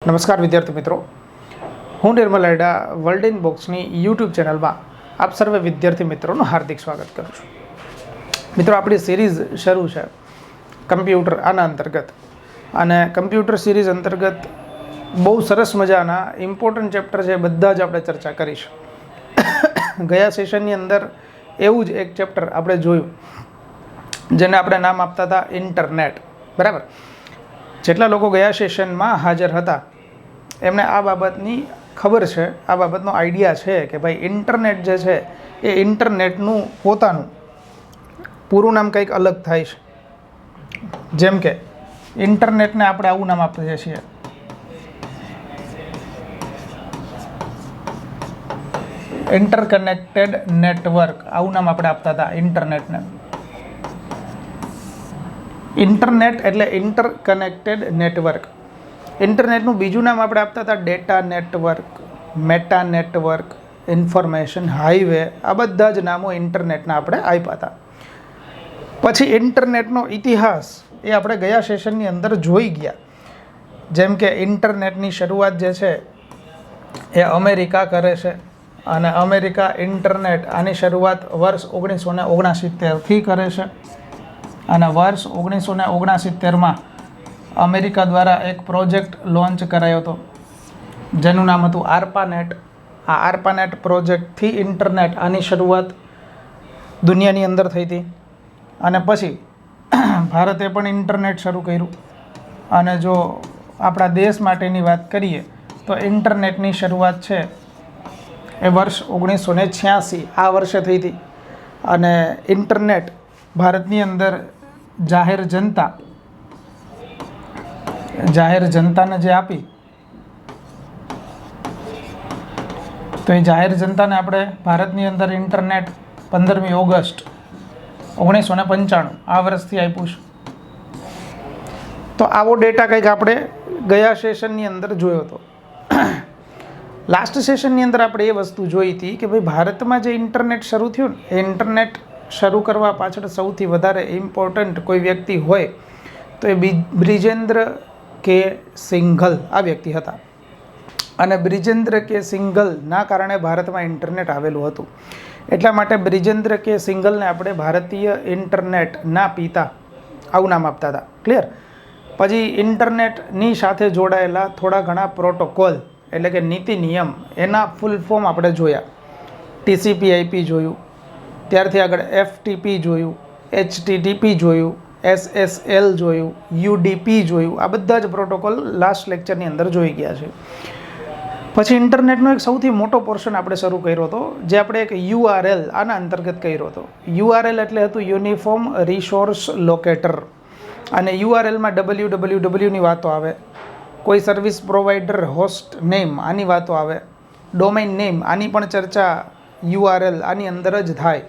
નમસ્કાર વિદ્યાર્થી મિત્રો, હું નિર્મલ આયડા વર્લ્ડ ઇન બોક્સની યુટ્યુબ ચેનલમાં આપ સર્વે વિદ્યાર્થી મિત્રોનું હાર્દિક સ્વાગત કરું છું. મિત્રો, આપણી સિરીઝ શરૂ છે કમ્પ્યુટર આના અંતર્ગત, અને કમ્પ્યુટર સિરીઝ અંતર્ગત બહુ સરસ મજાના ઇમ્પોર્ટન્ટ ચેપ્ટર છે, બધા જ આપણે ચર્ચા કરીશું. ગયા સેશનની અંદર એવું જ એક ચેપ્ટર આપણે જોયું જેને આપણે નામ આપતા હતા ઇન્ટરનેટ. બરાબર, જેટલા લોકો ગયા સેશનમાં હાજર હતા એમને આ બાબતની ખબર છે, આ બાબતનો આઈડિયા છે કે ભાઈ ઇન્ટરનેટ જે છે એ ઇન્ટરનેટનું પોતાનું પૂરું નામ કંઈક અલગ થાય છે. જેમ કે ઇન્ટરનેટને આપણે આવું નામ આપીએ છીએ, ઇન્ટરકનેક્ટેડ નેટવર્ક. આવું નામ આપણે આપતા હતા ઇન્ટરનેટને. ઇન્ટરનેટ એટલે ઇન્ટરકનેક્ટેડ નેટવર્ક. ઇન્ટરનેટનું બીજું નામ આપણે આપતા હતા data network, meta network, information highway. આ બધા જ નામો ઇન્ટરનેટના આપણે આપ્યા હતા. પછી ઇન્ટરનેટનો ઇતિહાસ એ આપણે ગયા સેશનની અંદર જોઈ ગયા. જેમ કે ઇન્ટરનેટની શરૂઆત જે છે એ અમેરિકા કરે છે, અને અમેરિકા ઇન્ટરનેટ આની શરૂઆત વર્ષ 1969થી કરે છે. અને વર્ષ 1969માં અમેરિકા દ્વારા એક પ્રોજેક્ટ લોન્ચ કરાયો હતો જેનું નામ હતું આર્પાનેટ. આ આર્પાનેટ પ્રોજેક્ટથી ઇન્ટરનેટ આની શરૂઆત દુનિયાની અંદર થઈ હતી. અને પછી ભારતે પણ ઇન્ટરનેટ શરૂ કર્યું. અને જો આપણા દેશ માટેની વાત કરીએ તો ઇન્ટરનેટની શરૂઆત છે એ વર્ષ 1986 આ વર્ષે થઈ હતી. અને ઇન્ટરનેટ ભારતની અંદર જાહેર જનતાને જે આપી, તો એ જાહેર જનતાને આપણે ભારતની અંદર ઇન્ટરનેટ 15મી ઓગસ્ટ 1995 આ વર્ષથી આપ્યું છે. તો આવો ડેટા કંઈક આપણે ગયા સેશનની અંદર જોયો હતો. લાસ્ટ સેશનની અંદર આપણે એ વસ્તુ જોઈ હતી કે ભાઈ ભારતમાં જે ઇન્ટરનેટ શરૂ થયું ને, એ ઇન્ટરનેટ શરૂ કરવા પાછળ સૌથી વધારે ઇમ્પોર્ટન્ટ કોઈ વ્યક્તિ હોય તો એ બ્રિજેન્દ્ર કે સિંઘલ આ વ્યક્તિ હતા. અને બ્રિજેન્દ્ર કે સિંઘલના કારણે ભારતમાં ઇન્ટરનેટ આવેલું હતું. એટલા માટે બ્રિજેન્દ્ર કે સિંઘલને આપણે ભારતીય ઇન્ટરનેટના પિતા આવું નામ આપતા હતા. ક્લિયર? પછી ઇન્ટરનેટની સાથે જોડાયેલા થોડા ઘણા પ્રોટોકોલ એટલે કે નીતિ નિયમ, એના ફૂલ ફોર્મ આપણે જોયા. TCP/IP જોયું, ત્યારથી આગળ FTP જોયું, HTTP જોયું, SSL જોયું, UDP જોયું. આ બધા જ પ્રોટોકોલ લાસ્ટ લેક્ચરની અંદર જોઈ ગયા છે. પછી ઇન્ટરનેટનો એક સૌથી મોટો પોર્શન આપણે શરૂ કર્યો હતો, જે આપણે એક URL આના અંતર્ગત કર્યો હતો. URL એટલે હતું યુનિફોર્મ રિસોર્સ લોકેટર. અને URLમાં wwwની વાતો આવે, કોઈ સર્વિસ પ્રોવાઈડર હોસ્ટ નેમ આની વાતો આવે, ડોમેઇન નેમ આની પણ ચર્ચા URL આની અંદર જ થાય.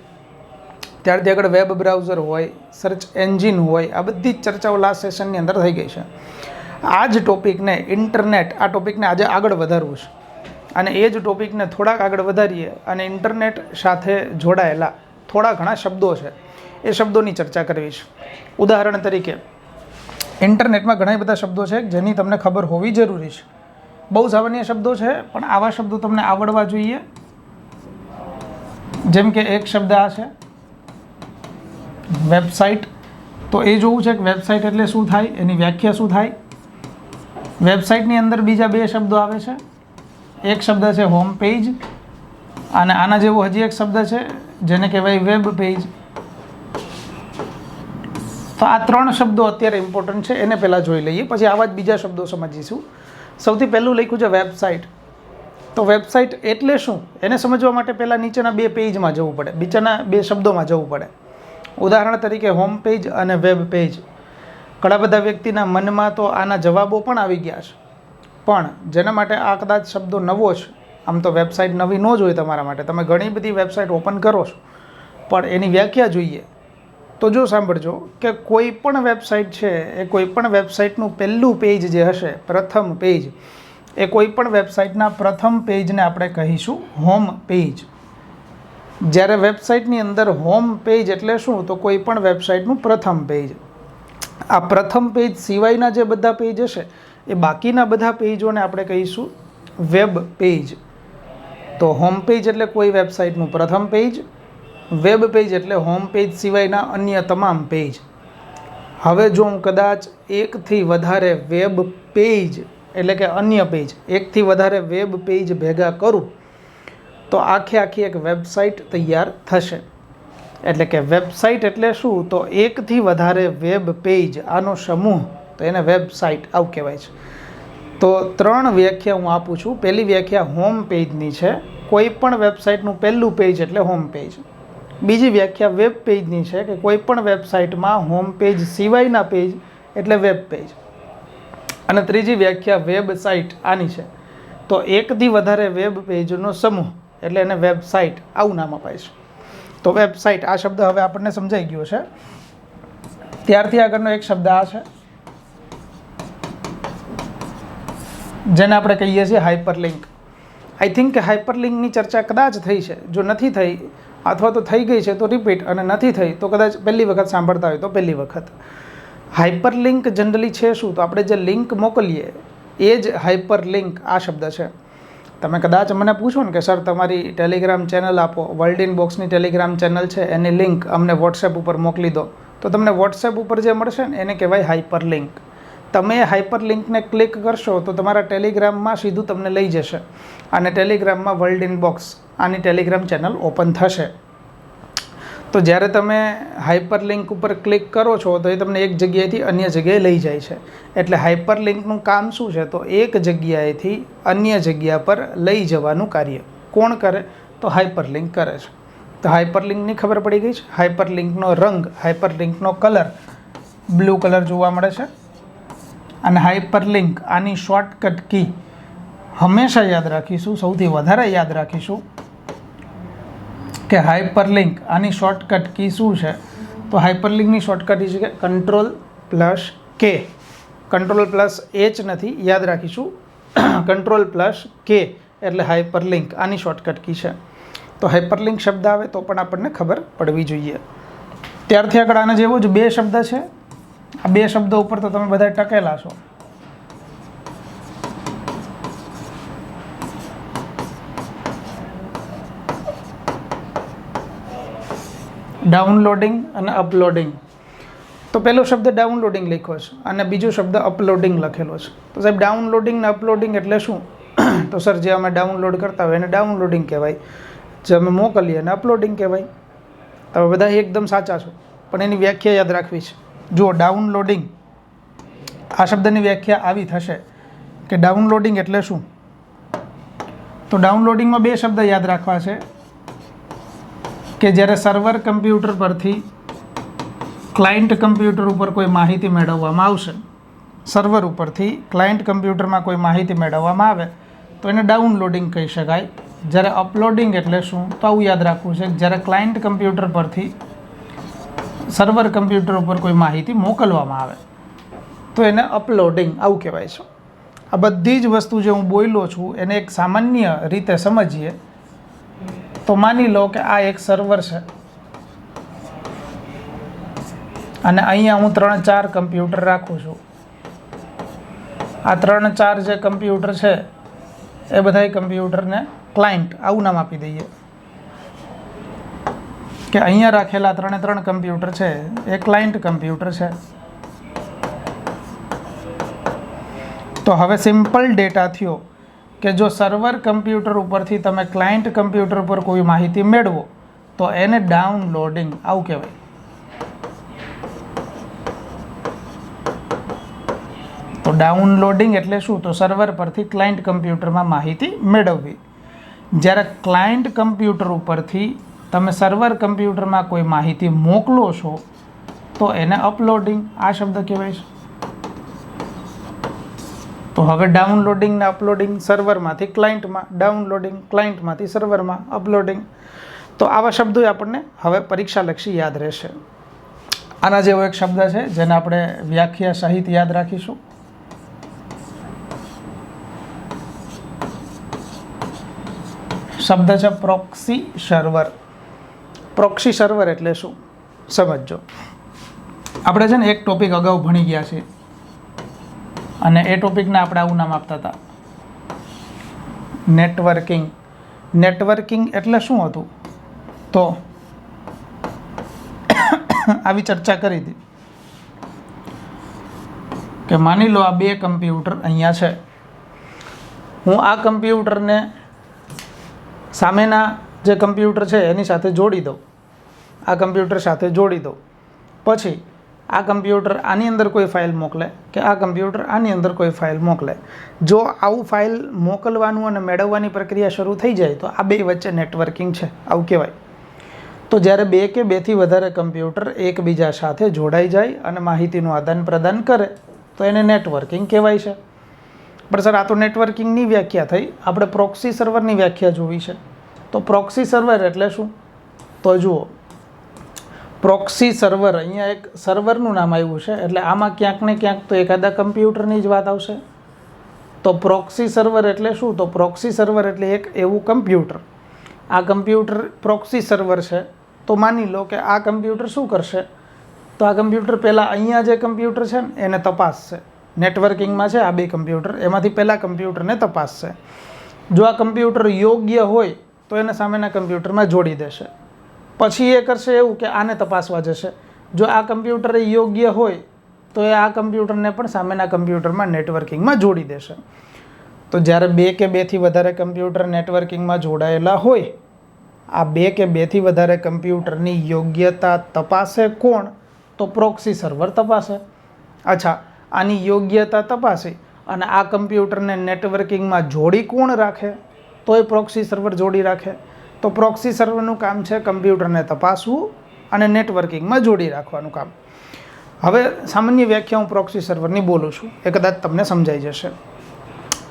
ત્યારથી આગળ વેબ બ્રાઉઝર હોય, સર્ચ એન્જિન હોય, આ બધી જ ચર્ચાઓ લાસ્ટ સેશનની અંદર થઈ ગઈ છે. આ જ ટોપિકને ઇન્ટરનેટ, આ ટોપિકને આજે આગળ વધારવું છે. અને એ જ ટોપિકને થોડાક આગળ વધારીએ અને ઇન્ટરનેટ સાથે જોડાયેલા થોડા ઘણા શબ્દો છે એ શબ્દોની ચર્ચા કરવી છે. ઉદાહરણ તરીકે ઇન્ટરનેટમાં ઘણા બધા શબ્દો છે જેની તમને ખબર હોવી જરૂરી છે. બહુ સામાન્ય શબ્દો છે, પણ આવા શબ્દો તમને આવડવા જોઈએ. જેમ કે એક શબ્દ આ છે વેબસાઇટ. તો એ જોવું છે કે વેબસાઇટ એટલે શું થાય, એની વ્યાખ્યા શું થાય. વેબસાઇટની અંદર બીજા બે શબ્દો આવે છે. એક શબ્દ છે હોમ પેજ, અને આના જેવો હજી એક શબ્દ છે જેને કહેવાય વેબ પેજ. તો આ ત્રણ શબ્દો અત્યારે ઇમ્પોર્ટન્ટ છે, એને પહેલાં જોઈ લઈએ, પછી આવા જ બીજા શબ્દો સમજીશું. સૌથી પહેલું લખ્યું છે વેબસાઇટ. તો વેબસાઇટ એટલે શું એને સમજવા માટે પહેલાં નીચેના બે પેજમાં જવું પડે, નીચેના બે શબ્દોમાં જવું પડે. ઉદાહરણ તરીકે હોમ પેજ અને વેબ પેજ. ઘણા બધા વ્યક્તિના મનમાં તો આના જવાબો પણ આવી ગયા છે, પણ જેના માટે આ કદાચ શબ્દો નવો છે. આમ તો વેબસાઇટ નવી ન જ હોય તમારા માટે, તમે ઘણી બધી વેબસાઇટ ઓપન કરો છો, પણ એની વ્યાખ્યા જોઈએ. તો જો સાંભળજો કે કોઈ પણ વેબસાઇટ છે એ કોઈ પણ વેબસાઇટનું પહેલું પેજ જે હશે, પ્રથમ પેજ, એ કોઈ પણ વેબસાઇટના પ્રથમ પેજને આપણે કહીશું હોમ પેજ. જ્યારે વેબસાઇટની અંદર હોમ પેજ એટલે શું, તો કોઈ પણ વેબસાઇટનું પ્રથમ પેજ. આ પ્રથમ પેજ સિવાયના જે બધા પેજ હશે એ બાકીના બધા પેજોને આપણે કહીશું વેબ પેજ. તો હોમ પેજ એટલે કોઈ વેબસાઇટનું પ્રથમ પેજ, વેબ પેજ એટલે હોમ પેજ સિવાયના અન્ય તમામ પેજ. હવે જો હું કદાચ એકથી વધારે વેબ પેજ એટલે કે અન્ય પેજ, એકથી વધારે વેબ પેજ ભેગા કરું તો આખી એક વેબસાઇટ તૈયાર થશે. એટલે કે વેબસાઇટ એટલે શું? તો એકથી વધારે વેબ પેજ, આનો સમૂહ, તો એને વેબસાઇટ આવું કહેવાય છે. તો 3 વ્યાખ્યા હું આપું છું. પહેલી વ્યાખ્યા હોમ પેજની છે, કોઈ પણ વેબસાઇટનું પહેલું પેજ એટલે હોમ પેજ. બીજી વ્યાખ્યા વેબ પેજની છે કે કોઈ પણ વેબસાઇટમાં હોમ પેજ સિવાયના પેજ એટલે વેબ પેજ. અને ત્રીજી વ્યાખ્યા વેબસાઇટ આની છે. તો એકથી વધારે વેબ પેજનો સમૂહ એટલે એને વેબસાઇટ આવું નામ અપાય છે. તો વેબસાઇટ આ શબ્દ હવે આપણને સમજાઈ ગયો છે. ત્યારથી આગળનો એક શબ્દ આ છે જેને આપણે કહીએ છીએ હાઇપરલિંક. આઈ થિંક કે હાઇપરલિંકની ચર્ચા કદાચ થઈ છે. જો નથી થઈ અથવા તો થઈ ગઈ છે તો રિપીટ, અને નથી થઈ તો કદાચ પહેલી વખત સાંભળતા હોય તો પહેલી વખત. હાઇપરલિંક જનરલી છે શું? તો આપણે જે લિંક મોકલીએ એ જ હાઇપરલિંક આ શબ્દ છે. તમે કદાચ મને પૂછો ને કે સર તમારી ટેલિગ્રામ ચેનલ આપો, વર્લ્ડ ઇન બોક્સની ટેલિગ્રામ ચેનલ છે એની લિંક અમને વોટ્સએપ ઉપર મોકલી દો, તો તમને વોટ્સએપ ઉપર જે મળશે ને એને કહેવાય હાઇપરલિંક. તમે હાઇપરલિંકને ક્લિક કરશો તો તમારા ટેલિગ્રામમાં સીધું તમને લઈ જશે અને ટેલિગ્રામમાં વર્લ્ડ ઇન બોક્સ આની ટેલિગ્રામ ચેનલ ઓપન થશે. તો જ્યારે તમે હાઇપરલિંક ઉપર ક્લિક કરો છો તો એ તમને એક જગ્યાએથી અન્ય જગ્યાએ લઈ જાય છે. એટલે હાઇપરલિંકનું કામ શું છે? તો એક જગ્યાએથી અન્ય જગ્યા પર લઈ જવાનું કાર્ય કોણ કરે? તો હાઇપરલિંક કરે છે. તો હાઇપરલિંકની ખબર પડી ગઈ છે. હાઇપરલિંકનો રંગ, હાઇપરલિંકનો કલર બ્લુ કલર જોવા મળે છે. અને હાઇપરલિંક આની શોર્ટકટ કી હંમેશા યાદ રાખીશું, સૌથી વધારે યાદ રાખીશું કે હાઇપરલિંક આની શોર્ટકટ કી શું છે? તો હાઇપરલિંકની શોર્ટકટ છે કે Ctrl+K. Ctrl+H નથી, યાદ રાખીશું Ctrl+K એટલે હાઇપરલિંક આની શોર્ટકટ કી છે. તો હાઇપરલિંક શબ્દ આવે તો પણ આપણને ખબર પડવી જોઈએ. ત્યારથી આગળ આના જેવો જ 2 શબ્દ છે. આ 2 શબ્દો ઉપર તો તમે બધા ટકેલા છો. ડાઉનલોડિંગ અને અપલોડિંગ. તો પહેલો શબ્દ ડાઉનલોડિંગ લખ્યો છે અને બીજો શબ્દ અપલોડિંગ લખેલો છે. તો સાહેબ ડાઉનલોડિંગ ને અપલોડિંગ એટલે શું? તો સર જે અમે ડાઉનલોડ કરતા હોય એને ડાઉનલોડિંગ કહેવાય, જે અમે મોકલીએ એને અપલોડિંગ કહેવાય. તમે બધા એકદમ સાચા છો, પણ એની વ્યાખ્યા યાદ રાખવી છે. જુઓ, ડાઉનલોડિંગ આ શબ્દની વ્યાખ્યા આવી થશે કે ડાઉનલોડિંગ એટલે શું? તો ડાઉનલોડિંગમાં 2 શબ્દ યાદ રાખવા છે કે જ્યારે સર્વર કમ્પ્યુટર પરથી ક્લાયન્ટ કમ્પ્યુટર ઉપર કોઈ માહિતી મેળવવામાં આવશે, સર્વર ઉપરથી ક્લાયન્ટ કમ્પ્યુટરમાં કોઈ માહિતી મેળવવામાં આવે તો એને ડાઉનલોડિંગ કહી શકાય. જ્યારે અપલોડિંગ એટલે શું? તો આવું યાદ રાખવું છે, જ્યારે ક્લાયન્ટ કમ્પ્યુટર પરથી સર્વર કમ્પ્યુટર ઉપર કોઈ માહિતી મોકલવામાં આવે તો એને અપલોડિંગ આવું કહેવાય છે. આ બધી જ વસ્તુ જે હું બોલ્યો છું એને એક સામાન્ય રીતે સમજીએ તો માની લો કે આ એક સર્વર છે અને અહીંયા હું 3-4 કમ્પ્યુટર રાખું છું. આ 3-4 જે કમ્પ્યુટર છે એ બધા કમ્પ્યુટરને ક્લાયન્ટ આવું નામ આપી દઈએ કે અહીંયા રાખેલા 3 કમ્પ્યુટર છે એ ક્લાયન્ટ કમ્પ્યુટર છે. તો હવે સિમ્પલ ડેટા થયો કે જો સર્વર કમ્પ્યુટર ઉપરથી તમે ક્લાયન્ટ કમ્પ્યુટર પર કોઈ માહિતી મેળવો તો એને ડાઉનલોડિંગ આવું કહેવાય. તો ડાઉનલોડિંગ એટલે શું? તો સર્વર પરથી ક્લાયન્ટ કમ્પ્યુટરમાં માહિતી મેળવવી. જ્યારે ક્લાયન્ટ કમ્પ્યુટર ઉપરથી તમે સર્વર કમ્પ્યુટરમાં કોઈ માહિતી મોકલો છો તો એને અપલોડિંગ આ શબ્દ કહેવાય છે. તો હવે ડાઉનલોડિંગ ને અપલોડિંગ સર્વરમાંથી ક્લાયન્ટમાં, ડાઉનલોડિંગ ક્લાયન્ટમાંથી સર્વરમાં, અપલોડિંગ. તો આવા શબ્દો આપણને હવે પરીક્ષાલક્ષી યાદ રહેશે. આના જેવો એક શબ્દ છે જેને આપણે વ્યાખ્યા સહિત યાદ રાખીશું. શબ્દ છે પ્રોક્સી સર્વર. પ્રોક્સી સર્વર એટલે શું સમજો. આપણે છે ને એક ટોપિક અગાઉ ભણી ગયા છે અને એ ટોપિકને આપણે આવું નામ આપતા હતા, નેટવર્કિંગ. નેટવર્કિંગ એટલે શું હતું? તો આવી ચર્ચા કરી હતી કે માની લો આ બે કમ્પ્યુટર અહીંયા છે, હું આ કમ્પ્યુટરને સામેના જે કમ્પ્યુટર છે એની સાથે જોડી દઉં, આ કમ્પ્યુટર સાથે જોડી દઉં, પછી આ કમ્પ્યુટર આની અંદર કોઈ ફાઇલ મોકલે કે આ કમ્પ્યુટર આની અંદર કોઈ ફાઇલ મોકલે. જો આવું ફાઇલ મોકલવાનું અને મેળવવાની પ્રક્રિયા શરૂ થઈ જાય તો આ બે વચ્ચે નેટવર્કિંગ છે આવું કહેવાય. તો જ્યારે બે કે બેથી વધારે કમ્પ્યુટર એકબીજા સાથે જોડાઈ જાય અને માહિતીનું આદાન પ્રદાન કરે તો એને નેટવર્કિંગ કહેવાય છે. પણ સર આ તો નેટવર્કિંગની વ્યાખ્યા થઈ, આપણે પ્રોક્સી સર્વરની વ્યાખ્યા જોવી છે. તો પ્રોક્સી સર્વર એટલે શું? તો જુઓ, પ્રોક્સી સર્વર, અહીંયા એક સર્વરનું નામ આવ્યું છે એટલે આમાં ક્યાંક ને ક્યાંક તો એખાદા કમ્પ્યુટરની જ વાત આવશે. તો પ્રોક્સી સર્વર એટલે શું? તો પ્રોક્સી સર્વર એટલે એક એવું કમ્પ્યુટર, આ કમ્પ્યુટર પ્રોક્સી સર્વર છે. તો માની લો કે આ કમ્પ્યુટર શું કરશે? તો આ કમ્પ્યુટર પહેલાં અહીંયા જે કમ્પ્યુટર છે ને એને તપાસશે. નેટવર્કિંગમાં છે આ બે કમ્પ્યુટર, એમાંથી પહેલાં કમ્પ્યુટરને તપાસશે. જો આ કમ્પ્યુટર યોગ્ય હોય તો એને સામેના કમ્પ્યુટરમાં જોડી દેશે. પછી એ કરશે એવું કે આને તપાસવા જશે. જો આ કમ્પ્યુટર યોગ્ય હોય તો એ આ કમ્પ્યુટરને પણ સામેના કમ્પ્યુટરમાં નેટવર્કિંગમાં જોડી દેશે. તો જ્યારે બે કે બેથી વધારે કમ્પ્યુટર નેટવર્કિંગમાં જોડાયેલા હોય, આ બે કે બેથી વધારે કમ્પ્યુટરની યોગ્યતા તપાસે કોણ? તો પ્રોક્સી સર્વર તપાસે. અચ્છા, આની યોગ્યતા તપાસી અને આ કમ્પ્યુટરને નેટવર્કિંગમાં જોડી કોણ રાખે? તો એ પ્રોક્સી સર્વર જોડી રાખે. તો પ્રોક્સી સર્વરનું કામ છે કમ્પ્યુટરને તપાસવું અને નેટવર્કિંગમાં જોડી રાખવાનું કામ. હવે સામાન્ય વ્યાખ્યા હું પ્રોક્સી સર્વરની બોલું છું, એ કદાચ તમને સમજાઈ જશે.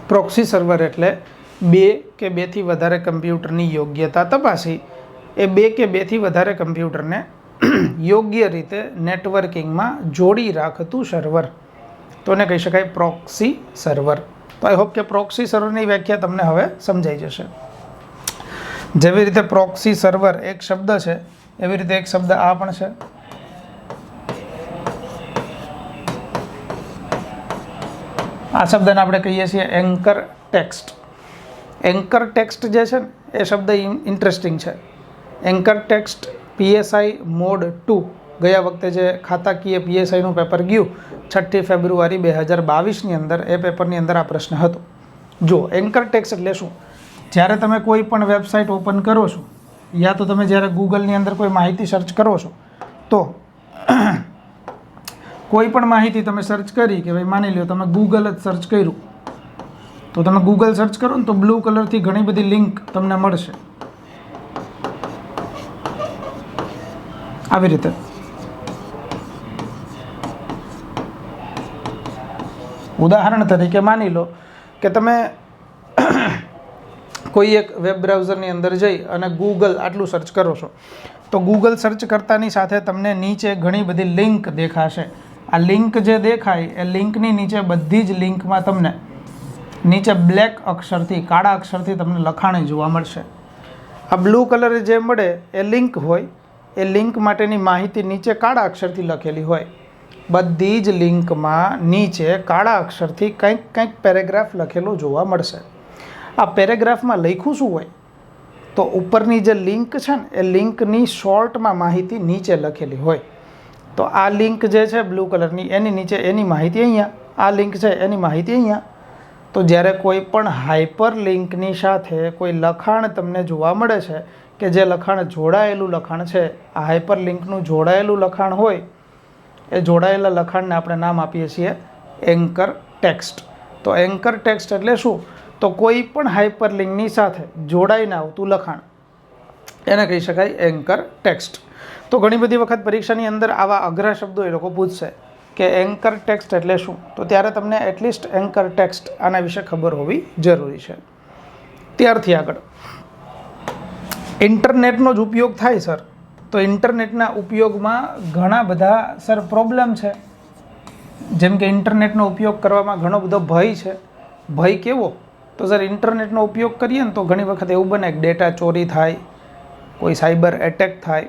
પ્રોક્સી સર્વર એટલે બે કે બેથી વધારે કમ્પ્યુટરની યોગ્યતા તપાસી એ બે કે બેથી વધારે કમ્પ્યુટરને યોગ્ય રીતે નેટવર્કિંગમાં જોડી રાખતું સર્વર. તો એને કહી શકાય પ્રોક્સી સર્વર. તો આઈ હોપ કે પ્રોક્સી સર્વરની વ્યાખ્યા તમને હવે સમજાઈ જશે. જેવી રીતે પ્રોક્સી સર્વર એક શબ્દ છે, એવી રીતે એક શબ્દ આ પણ છે. આ શબ્દને આપણે કહીએ છીએ એન્કર ટેક્સ્ટ. એન્કર ટેક્સ્ટ જે છે ને એ શબ્દ ઇન્ટરેસ્ટિંગ છે. એન્કર ટેક્સ્ટ PSI મોડ 2 ગયા વખતે જે ખાતાકીય PSIનું પેપર ગયું 6 ફેબ્રુઆરી 2022ની અંદર, એ પેપરની અંદર આ પ્રશ્ન હતો. જો એન્કર ટેક્સ્ટ એટલે શું? જ્યારે તમે કોઈ પણ વેબસાઇટ ઓપન કરો છો યા તો તમે જ્યારે ગૂગલની અંદર કોઈ માહિતી સર્ચ કરો છો, તો કોઈ પણ માહિતી તમે સર્ચ કરી કે ભાઈ માની લો તમે ગૂગલ જ સર્ચ કર્યું, તો તમે ગૂગલ સર્ચ કરો ને તો બ્લુ કલરથી ઘણી બધી લિંક તમને મળશે આવી રીતે. ઉદાહરણ તરીકે માની લો કે તમે કોઈ એક વેબ બ્રાઉઝરની અંદર જઈ અને ગૂગલ આટલું સર્ચ કરો છો, તો ગૂગલ સર્ચ કરતાની સાથે તમને નીચે ઘણી બધી લિંક દેખાશે. આ લિંક જે દેખાય એ લિંકની નીચે બધી જ લિંકમાં તમને નીચે બ્લેક અક્ષરથી, કાળા અક્ષરથી તમને લખાણ જોવા મળશે. આ બ્લુ કલર જે મળે એ લિંક હોય, એ લિંક માટેની માહિતી નીચે કાળા અક્ષરથી લખેલી હોય. બધી જ લિંકમાં નીચે કાળા અક્ષરથી કંઈક પેરેગ્રાફ લખેલો જોવા મળશે. આ પેરેગ્રાફમાં લખ્યું શું હોય? તો ઉપરની જે લિંક છે ને એ લિંકની શોર્ટમાં માહિતી નીચે લખેલી હોય. તો આ લિંક જે છે બ્લુ કલરની એની નીચે એની માહિતી અહીંયા, આ લિંક છે એની માહિતી અહીંયા. તો જ્યારે કોઈ પણ હાઇપર લિંકની સાથે કોઈ લખાણ તમને જોવા મળે છે કે જે લખાણ જોડાયેલું લખાણ છે, આ હાઇપર લિંકનું જોડાયેલું લખાણ હોય, એ જોડાયેલા લખાણને આપણે નામ આપીએ છીએ એન્કર ટેક્સ્ટ. તો એન્કર ટેક્સ્ટ એટલે શું? તો કોઈ પણ હાઇપર લિંકની સાથે જોડાઈને આવતું લખાણ, એને કહી શકાય એન્કર ટેક્સ્ટ. તો ઘણી બધી વખત પરીક્ષાની અંદર આવા અઘરા શબ્દો એ લોકો પૂછશે કે એન્કર ટેક્સ્ટ એટલે શું, તો ત્યારે તમને એટલીસ્ટ એન્કર ટેક્સ્ટ આના વિશે ખબર હોવી જરૂરી છે. ત્યારથી આગળ ઇન્ટરનેટનો જ ઉપયોગ થાય સર, તો ઇન્ટરનેટના ઉપયોગમાં ઘણા બધા સર પ્રોબ્લેમ છે. જેમ કે ઇન્ટરનેટનો ઉપયોગ કરવામાં ઘણો બધો ભય છે. ભય કેવો? તો સર ઇન્ટરનેટનો ઉપયોગ કરીએ ને તો ઘણી વખત એવું બને કે ડેટા ચોરી થાય, કોઈ સાયબર એટેક થાય,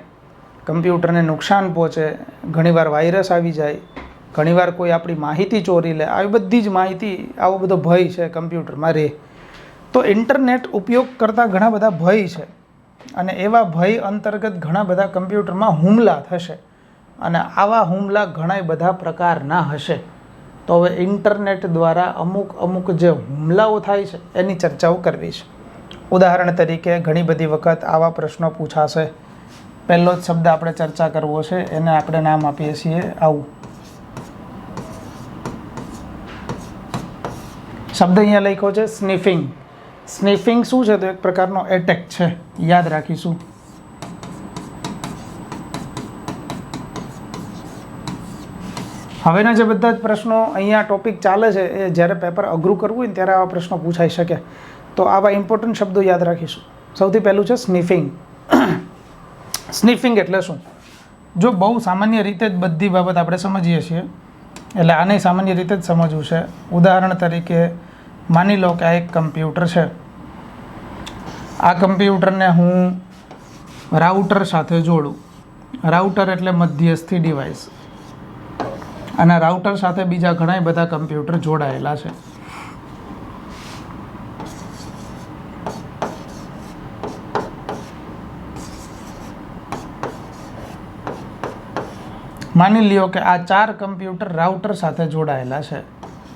કમ્પ્યુટરને નુકસાન પહોંચે, ઘણીવાર વાયરસ આવી જાય, ઘણીવાર કોઈ આપણી માહિતી ચોરી લે, આવી બધી જ માહિતી, આવો બધો ભય છે કમ્પ્યુટરમાં રહે. તો ઇન્ટરનેટ ઉપયોગ કરતાં ઘણા બધા ભય છે અને એવા ભય અંતર્ગત ઘણા બધા કમ્પ્યુટરમાં હુમલા થશે અને આવા હુમલા ઘણા બધા પ્રકારના હશે. તો હવે ઇન્ટરનેટ દ્વારા અમુક જે હુમલાઓ થાય છે એની ચર્ચાઓ કરવી છે. ઉદાહરણ તરીકે ઘણી બધી વખત આવા પ્રશ્નો પૂછાશે. પહેલો જ શબ્દ આપણે ચર્ચા કરવો છે, એને આપણે નામ આપીએ છીએ આવું. શબ્દ અહીંયા લખ્યો છે સ્નિફિંગ. સ્નિફિંગ શું છે? તો એક પ્રકારનો એટેક છે, યાદ રાખીશું. હવેના જે બધા જ પ્રશ્નો અહીંયા ટોપિક ચાલે છે એ જ્યારે પેપર અઘરું કરવું હોય ને ત્યારે આવા પ્રશ્નો પૂછાઈ શકે. તો આવા ઇમ્પોર્ટન્ટ શબ્દો યાદ રાખીશું. સૌથી પહેલું છે સ્નિફિંગ. સ્નિફિંગ એટલે શું? જો બહુ સામાન્ય રીતે જ બધી બાબત આપણે સમજીએ છીએ, એટલે આને સામાન્ય રીતે જ સમજવું છે. ઉદાહરણ તરીકે માની લો કે આ એક કમ્પ્યુટર છે. આ કમ્પ્યુટરને હું રાઉટર સાથે જોડું. રાઉટર એટલે મધ્યસ્થી ડિવાઇસ, અને રાઉટર સાથે બીજા ઘણા બધા કમ્પ્યુટર જોડાયેલા છે. માની લ્યો કે આ 4 કમ્પ્યુટર રાઉટર સાથે જોડાયેલા છે.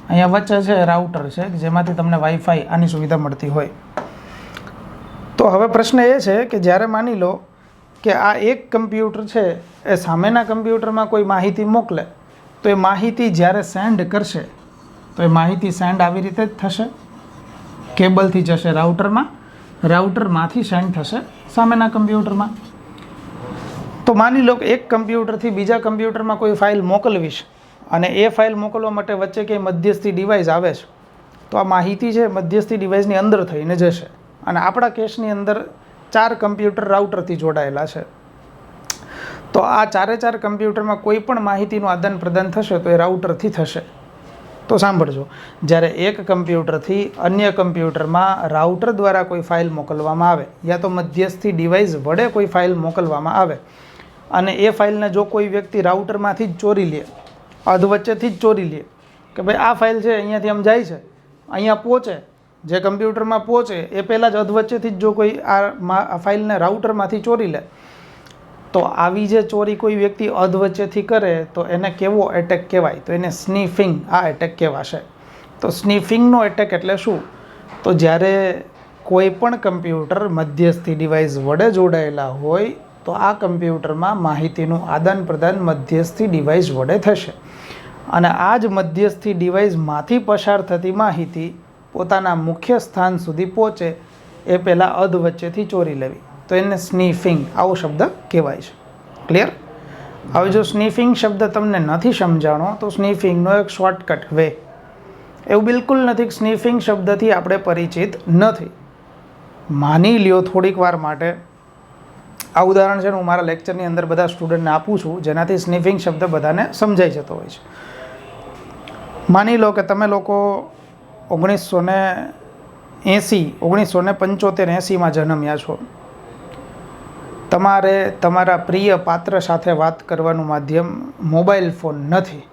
અહીંયા વચ્ચે છે રાઉટર છે જેમાંથી તમને વાઈફાઈ આની સુવિધા મળતી હોય. તો હવે પ્રશ્ન એ છે કે જ્યારે માની લો કે આ એક કમ્પ્યુટર છે એ સામેના કમ્પ્યુટરમાં કોઈ માહિતી મોકલે, તો એ માહિતી જ્યારે સેન્ડ કરશે તો એ માહિતી સેન્ડ આવી રીતે જ થશે. કેબલથી જશે રાઉટરમાં, રાઉટરમાંથી સેન્ડ થશે સામેના કમ્પ્યુટરમાં. તો માની લો કે એક કમ્પ્યુટરથી બીજા કમ્પ્યુટરમાં કોઈ ફાઇલ મોકલવીશ અને એ ફાઇલ મોકલવા માટે વચ્ચે કંઈ મધ્યસ્થી ડિવાઇસ આવે છે, તો આ માહિતી છે મધ્યસ્થી ડિવાઇસની અંદર થઈને જશે. અને આપણા કેસની અંદર 4 કમ્પ્યુટર રાઉટરથી જોડાયેલા છે. તો આ 4 કમ્પ્યુટરમાં કોઈ પણ માહિતીનું આદાન પ્રદાન થશે તો એ રાઉટરથી થશે. તો સાંભળજો, જ્યારે એક કમ્પ્યુટરથી અન્ય કમ્પ્યુટરમાં રાઉટર દ્વારા કોઈ ફાઇલ મોકલવામાં આવે યા તો મધ્યસ્થી ડિવાઇસ વડે કોઈ ફાઇલ મોકલવામાં આવે અને એ ફાઇલને જો કોઈ વ્યક્તિ રાઉટરમાંથી જ ચોરી લે, અધવચ્ચેથી જ ચોરી લે કે ભાઈ આ ફાઇલ છે અહીંયાથી આમ જાય છે, અહીંયા પહોંચે, જે કમ્પ્યુટરમાં પહોંચે એ પહેલાં જ અધવચ્ચેથી જ જો કોઈ આ ફાઇલને રાઉટરમાંથી ચોરી લે, તો આવી જે ચોરી કોઈ વ્યક્તિ અધવચ્ચેથી કરે તો એને કેવો એટેક કહેવાય? તો એને સ્નિફિંગ આ એટેક કહેવાશે. તો સ્નિફિંગનો એટેક એટલે શું? તો જ્યારે કોઈ પણ કમ્પ્યુટર મધ્યસ્થી ડિવાઇસ વડે જોડાયેલા હોય તો આ કમ્પ્યુટરમાં માહિતીનું આદાન પ્રદાન મધ્યસ્થી ડિવાઇસ વડે થશે અને આ જ મધ્યસ્થી ડિવાઇસમાંથી પસાર થતી માહિતી પોતાના મુખ્ય સ્થાન સુધી પહોંચે એ પહેલાં અધવચ્ચેથી ચોરી લેવી. તો એને સ્નિફિંગ આવો શબ્દ કહેવાય છે. ક્લિયર? હવે જો સ્નિફિંગ શબ્દ તમને નથી સમજાણો તો સ્નિફિંગનો એક શોર્ટકટ વે, એવું બિલકુલ નથી કે સ્નિફિંગ શબ્દથી આપણે પરિચિત નથી. માની લ્યો થોડીક વાર માટે, આ ઉદાહરણ છે ને હું મારા લેક્ચરની અંદર બધા સ્ટુડન્ટને આપું છું જેનાથી સ્નિફિંગ શબ્દ બધાને સમજાઈ જતો હોય છે. માની લો કે તમે લોકો 1975-80માં જન્મ્યા છો. તમારે તમારા પ્રિય પાત્ર સાથે વાત કરવાનું માધ્યમ મોબાઈલ ફોન નથી.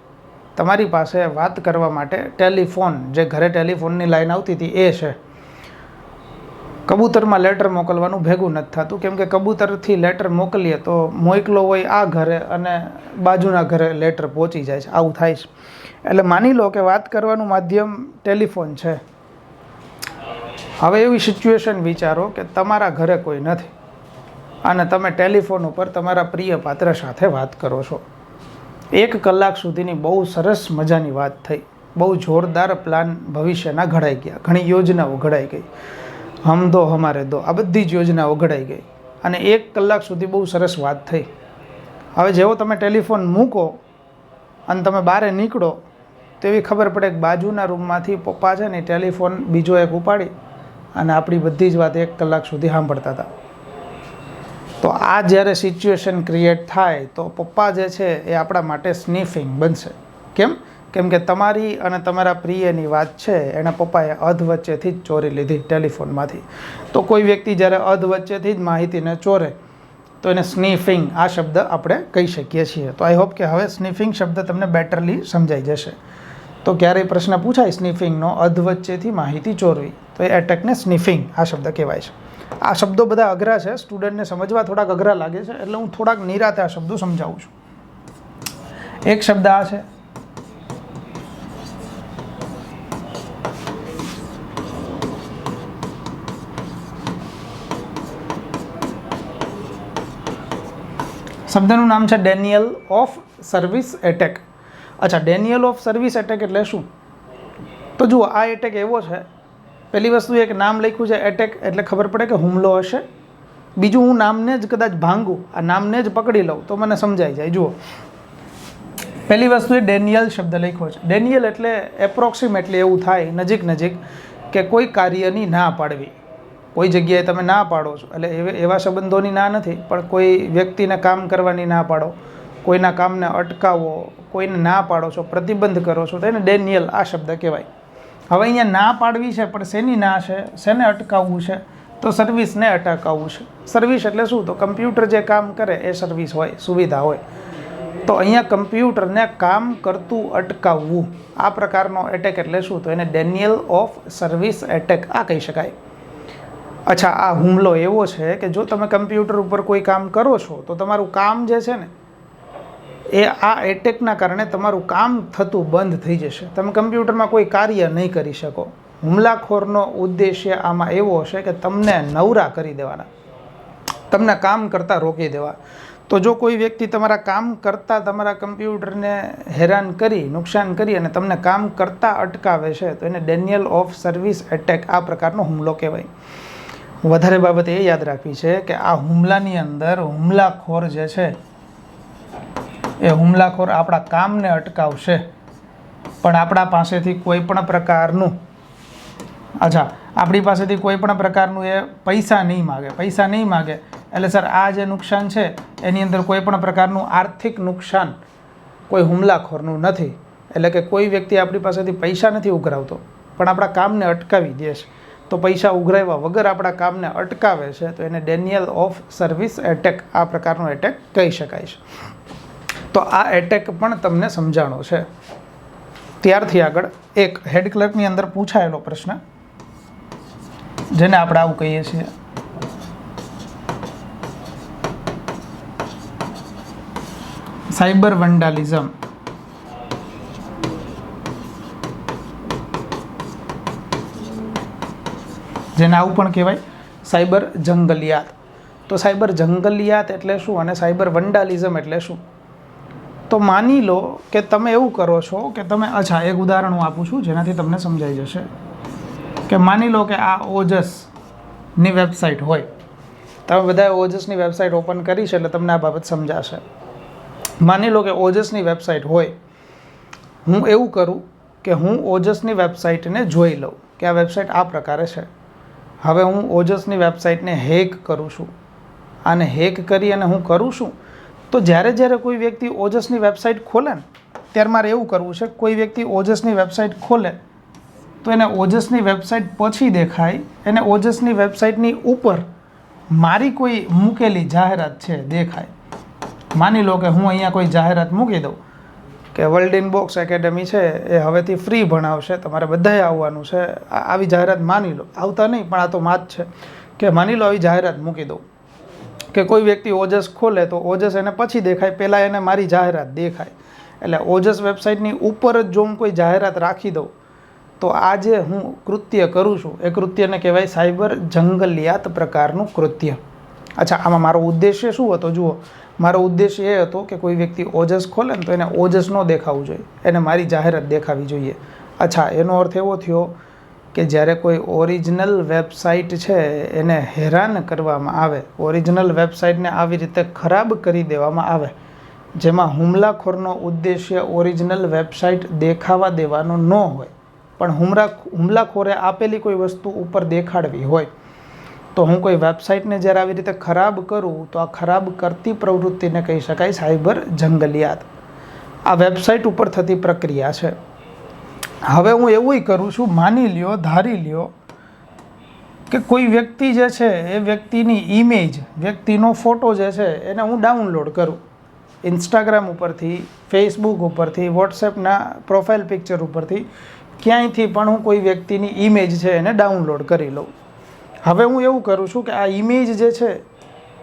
તમારી પાસે વાત કરવા માટે ટેલિફોન, જે ઘરે ટેલિફોનની લાઈન આવતી હતી એ છે. કબૂતરમાં લેટર મોકલવાનું ભેગું નથી થતું, કેમ કે કબૂતરથી લેટર મોકલીએ તો મોકલો હોય આ ઘરે અને બાજુના ઘરે લેટર પહોંચી જાય છે, આવું થાય છે. એટલે માની લો કે વાત કરવાનું માધ્યમ ટેલિફોન છે. હવે એવી સિચ્યુએશન વિચારો કે તમારા ઘરે કોઈ નથી અને તમે ટેલિફોન ઉપર તમારા પ્રિય પાત્ર સાથે વાત કરો છો. 1 કલાક સુધીની બહુ સરસ મજાની વાત થઈ, બહુ જોરદાર પ્લાન ભવિષ્યના ઘડાઈ ગયા, ઘણી યોજનાઓ ઘડાઈ ગઈ, હમ દો હમારે દો, આ બધી જ યોજનાઓ ઘડાઈ ગઈ અને 1 કલાક સુધી બહુ સરસ વાત થઈ. હવે જેવો તમે ટેલિફોન મૂકો અને તમે બહાર નીકળો તો એવી ખબર પડે કે બાજુના રૂમમાંથી પપ્પા છે ને ટેલિફોન બીજો એક ઉપાડી અને આપણી બધી જ વાત 1 કલાક સુધી સાંભળતા હતા. તો આ જ્યારે સિચ્યુએશન ક્રિએટ થાય તો પપ્પા જે છે એ આપણા માટે સ્નિફિંગ બનશે. કેમ? કેમ કે તમારી અને તમારા પ્રિયની વાત છે એના પપ્પાએ અધવચ્ચેથી જ ચોરી લીધી ટેલિફોનમાંથી. તો કોઈ વ્યક્તિ જ્યારે અધવચ્ચેથી જ માહિતીને ચોરે તો એને સ્નીફિંગ આ શબ્દ આપણે કહી શકીએ છીએ. તો આઈ હોપ કે હવે સ્નીફિંગ શબ્દ તમને બેટરલી સમજાઈ જશે. તો ક્યારેય પ્રશ્ન પૂછાય સ્નીફિંગનો, અધવચ્ચેથી માહિતી ચોરવી, તો એ એટેકને સ્નીફિંગ આ શબ્દ કહેવાય છે. આ શબ્દો બધા અઘરા છે, સ્ટુડન્ટને સમજવા થોડાક અઘરા લાગે છે, એટલે હું થોડાક નિરાતે આ શબ્દો સમજાવું છું. એક શબ્દ આ છે શબ્દનું નામ છે ડેનિયલ ઓફ સર્વિસ એટેક. અચ્છા, ડેનિયલ ઓફ સર્વિસ એટેક એટલે શું? તો જુઓ, આ એટેક એવો છે, પહેલી વસ્તુ એક નામ લખ્યું છે એટેક એટલે ખબર પડે કે હુમલો હશે. બીજું, હું નામને જ કદાચ ભાંગું, આ નામને જ પકડી લઉં તો મને સમજાઈ જાય. જુઓ, પહેલી વસ્તુ એ ડેનિયલ શબ્દ લખ્યો છે. ડેનિયલ એટલે એપ્રોક્સિમેટલી એવું થાય, નજીક નજીક, કે કોઈ કાર્યની ના પાડવી. કોઈ જગ્યાએ તમે ના પાડો છો, એટલે એવા સંબંધોની ના નથી, પણ કોઈ વ્યક્તિને કામ કરવાની ના પાડો, કોઈના કામને અટકાવો, કોઈને ના પાડો છો, પ્રતિબંધ કરો છો, તો એને ડેનિયલ આ શબ્દ કહેવાય. હવે અહીંયા ના પાડવી છે, પણ શેની ના છે, શેને અટકાવવું છે? તો સર્વિસને અટકાવવું છે. સર્વિસ એટલે શું? તો કમ્પ્યુટર જે કામ કરે એ સર્વિસ હોય, સુવિધા હોય. તો અહીંયા કમ્પ્યુટરને કામ કરતું અટકાવવું, આ પ્રકારનો એટેક એટલે શું? તો એને ડેનિયલ ઓફ સર્વિસ એટેક આ કહી શકાય. અચ્છા, આ હુમલો એવો છે કે જો તમે કમ્પ્યુટર ઉપર કોઈ કામ કરો છો તો તમારું કામ જે છે ને એ આ એટેકના કારણે તમારું કામ થતું બંધ થઈ જશે. તમે કમ્પ્યુટરમાં કોઈ કાર્ય નહીં કરી શકો. હુમલાખોરનો ઉદ્દેશ્ય આમાં એવો હશે કે તમને નવરા કરી દેવાના, તમને કામ કરતાં રોકી દેવા. તો જો કોઈ વ્યક્તિ તમારા કામ કરતાં તમારા કમ્પ્યુટરને હેરાન કરી, નુકસાન કરી અને તમને કામ કરતાં અટકાવે છે, તો એને ડેનિયલ ઓફ સર્વિસ એટેક આ પ્રકારનો હુમલો કહેવાય. વધારે બાબત એ યાદ રાખવી છે કે આ હુમલાની અંદર હુમલાખોર જે છે એ હુમલાખોર આપણા કામને અટકાવશે, પણ આપણા પાસેથી કોઈ પણ પ્રકારનું આપણી પાસેથી કોઈ પણ પ્રકારનું એ પૈસા નહીં માગે. પૈસા નહીં માગે એટલે સર આ જે નુકસાન છે એની અંદર કોઈ પણ પ્રકારનું આર્થિક નુકસાન કોઈ હુમલાખોરનું નથી. એટલે કે કોઈ વ્યક્તિ આપણી પાસેથી પૈસા નથી ઉઘરાવતો, પણ આપણા કામને અટકાવી દે છે. તો પૈસા ઉઘરાવ્યા વગર આપણા કામને અટકાવે છે, તો એને ડેનિયલ ઓફ સર્વિસ એટેક આ પ્રકારનો એટેક કહી શકાય છે. તો આ એટેક પણ તમને સમજાણો છે. ત્યારથી આગળ એક હેડ ક્લર્કની અંદર પૂછાયેલો પ્રશ્ન, જેને આપણે આવું કહીએ છીએ સાયબર વંડાલિઝમ. જેને આવું પણ કહેવાય સાયબર જંગલિયાત. તો સાયબર જંગલિયાત એટલે શું અને સાયબર વંડાલિઝમ એટલે શું? તો માની લો કે તમે એવું કરો છો કે તમે, એક ઉદાહરણ હું આપું છું જેનાથી તમને સમજાઈ જશે. કે માની લો કે આ ઓજસની વેબસાઇટ હોય, તમે બધાએ ઓજસની વેબસાઇટ ઓપન કરી છે એટલે તમને આ બાબત સમજાશે. માની લો કે ઓજસની વેબસાઇટ હોય, હું એવું કરું કે હું ઓજસની વેબસાઇટને જોઈ લઉં કે આ વેબસાઇટ આ પ્રકારે છે. હવે હું ઓજસની વેબસાઇટને હેક કરું છું. આને હેક કરી અને હું કરું છું, તો જ્યારે કોઈ વ્યક્તિ ઓજસની વેબસાઇટ ખોલે ને, ત્યારે મારે એવું કરવું છે, કોઈ વ્યક્તિ ઓજસની વેબસાઇટ ખોલે તો એને ઓજસની વેબસાઇટ પછી દેખાય, એને ઓજસની વેબસાઇટની ઉપર મારી કોઈ મૂકેલી જાહેરાત છે દેખાય. માની લો કે હું અહીંયા કોઈ જાહેરાત મૂકી દઉં કે વર્લ્ડ ઇન બોક્સ એકેડમી છે એ હવેથી ફ્રી ભણાવશે, તમારે બધાએ આવવાનું છે. આવી જાહેરાત માની લો, આવતા નહીં પણ આ તો માત છે કે માની લો આવી જાહેરાત મૂકી દઉં કે કોઈ વ્યક્તિ ઓજસ ખોલે તો ઓજસ એને પછી દેખાય, પહેલાં એને મારી જાહેરાત દેખાય. એટલે ઓજસ વેબસાઇટની ઉપર જ જો હું કોઈ જાહેરાત રાખી દઉં, તો આ જે હું કૃત્ય કરું છું એ કૃત્યને કહેવાય સાયબર જંગલિયાત પ્રકારનું કૃત્ય. અચ્છા, આમાં મારો ઉદ્દેશ્ય શું હતો? જુઓ, મારો ઉદ્દેશ્ય એ હતો કે કોઈ વ્યક્તિ ઓજસ ખોલે ને તો એને ઓજસ ન દેખાવું જોઈએ, એને મારી જાહેરાત દેખાવી જોઈએ. અચ્છા, એનો અર્થ એવો થયો કે જ્યારે કોઈ ઓરિજિનલ વેબસાઇટ છે એને હેરાન કરવામાં આવે, ઓરિજિનલ વેબસાઇટને આવી રીતે ખરાબ કરી દેવામાં આવે, જેમાં હુમલાખોરનો ઉદ્દેશ્ય ઓરિજિનલ વેબસાઇટ દેખાવા દેવાનો ન હોય, પણ હુમલાખોરે આપેલી કોઈ વસ્તુ ઉપર દેખાડવી હોય, તો હું કોઈ વેબસાઇટને જ્યારે આવી રીતે ખરાબ કરું તો આ ખરાબ કરતી પ્રવૃત્તિને કહી શકાય સાયબર જંગલિયાત. આ વેબસાઇટ ઉપર થતી પ્રક્રિયા છે. હવે હું એવું કરું છું, માની લ્યો, ધારી લ્યો કે કોઈ વ્યક્તિ જે છે એ વ્યક્તિની ઇમેજ, વ્યક્તિનો ફોટો જે છે એને હું ડાઉનલોડ કરું ઇન્સ્ટાગ્રામ ઉપરથી, ફેસબુક ઉપરથી, વોટ્સએપના પ્રોફાઇલ પિક્ચર ઉપરથી, ક્યાંયથી પણ હું કોઈ વ્યક્તિની ઇમેજ છે એને ડાઉનલોડ કરી લઉં. હવે હું એવું કરું છું કે આ ઇમેજ જે છે